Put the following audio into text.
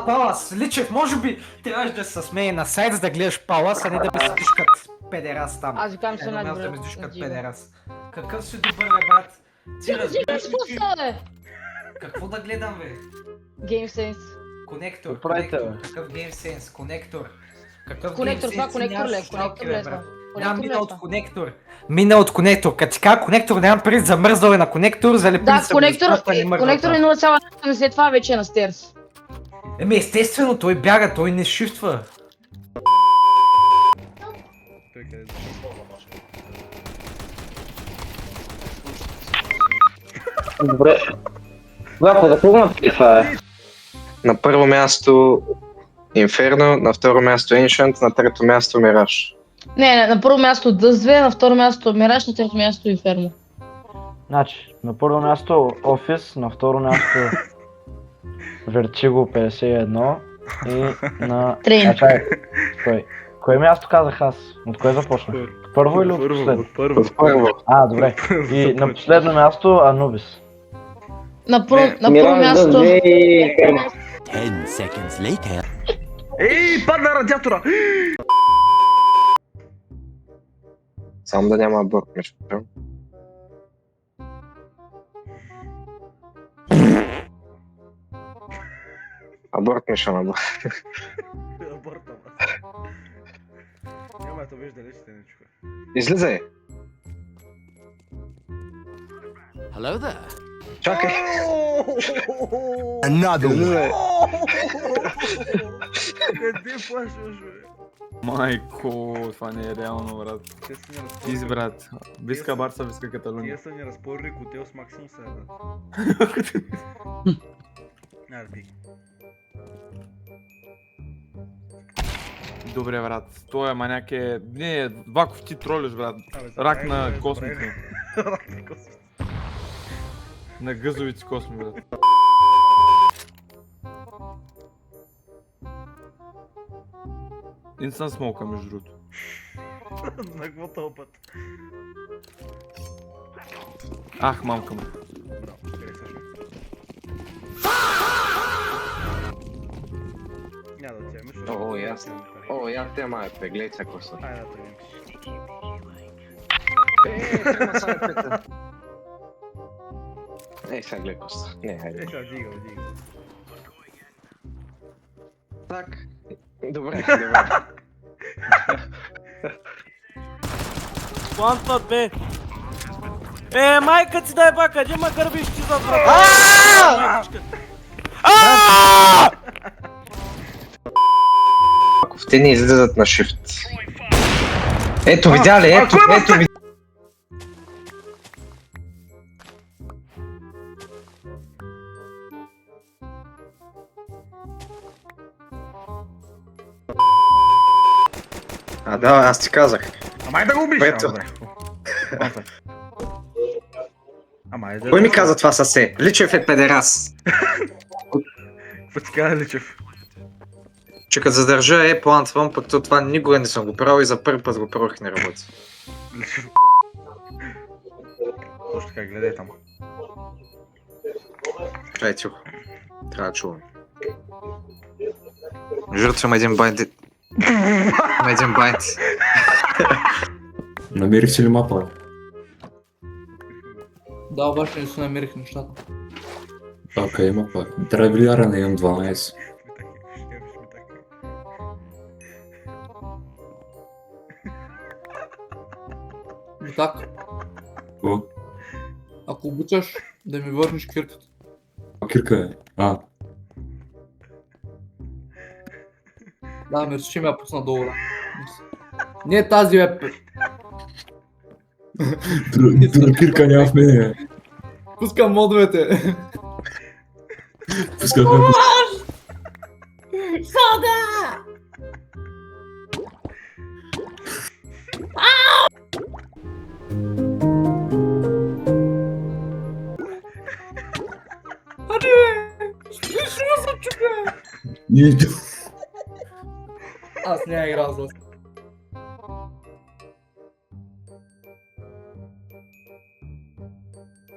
Палас, Личев, може би трябваше да се смее на сайт, за да гледаш Палас, а не да ми седиш като педерас там. Аз викам се Едно място да на ми седиш като педерас. Какъв си добър, бе, брат? Ти разбираш ли, че... Какво да гледам, бе? GameSense. Конектор, правите, конектор. бе? Какъв GameSense? Конектор. Какъв Конектор, това GameSense? конектор ли? Нямаш Конектор шалки, ли бе, е брат? това? Нямам Конектор ли мина е от това? конектор. Мина от конектор. Като ти кажа конектор, нямам преди замръзнал е на конектор, залепен Да, съм. конектор конектор е 0,7, след това вече е на стерс. Еми естествено, той бяга, той не шифтва. Той къде Добре. Гафо, да какво направи това е? На първо място Inferno, на второ място Ancient, на трето място Mirage. Не, на първо място Dust2, на второ място Mirage, на трето място Inferno. Значи, на първо място Office, на второ място Vertigo 51 и на... Train. Чакай, кое място казах аз? От кое започнах? Първо или от последно? Първо. Първо. Добре. И на последно място Anubis. На първо място... 10 seconds later. Ей, падна радиатора! Само да няма аборт, между другото. Аборт, Мишан, аборт. Аборта, бас. Няма да виж далеч, те не чуха. Излизай! Hello there. Чакай! Another one. Излизай! Къде плашваш, бе? Майко, това не е реално, брат. Те са ни разпорили. Ти брат. Биска Барса, биска Каталуния. Тия са ни разпорили котел с максимум сега, брат. Айде, пик. Добре, брат. Той маняк е... Не, Ваков, ти тролиш, брат. Абе, Рак забравих, на бе, космите. забравих. Рак на космите. На гъзовите косми, брат. Инстан смолка, между другото. На какво тълпът? Ах, мамка му. Браво, харесваш ме. Няма да отиваме, защото... О, ясно. О, я тема е, гледай сега са. Айде да тръгнем. Тема са е пета. Ей, сега гледай коса. Не, хайде. Сега, дига. Так. Добре, добре. Плантват, бе! Майка ти дай ба, къде ма гърбиш ти зад врата? Ако те не излизат на shift. Ето, видя ли? Ето, видя. Да, аз ти казах. Ама да го убиш! Ето. Добре. Ама айде. Кой ми каза това съсе? Личев е педерас. Какво ти каза Личев? Че като задържа плантвам, пък то това никога не съм го правил и за първи път го пробвах и не работи. Личев. Точно така, гледай там. Чай, тихо. Трябва да чувам. Жертвам един байт. Един байт. Намерихте ли мапа? Да, обаче не си намерих нещата. Окей, мапа. Драйвляра на М12. И так, О, ако обичаш да ми върнеш кирката. кирка е. Да, мерси, че ми я пусна долу. Не тази, бе. Друга кирка няма в мене. Пускам модовете. Пускай ме. Аз не я играл за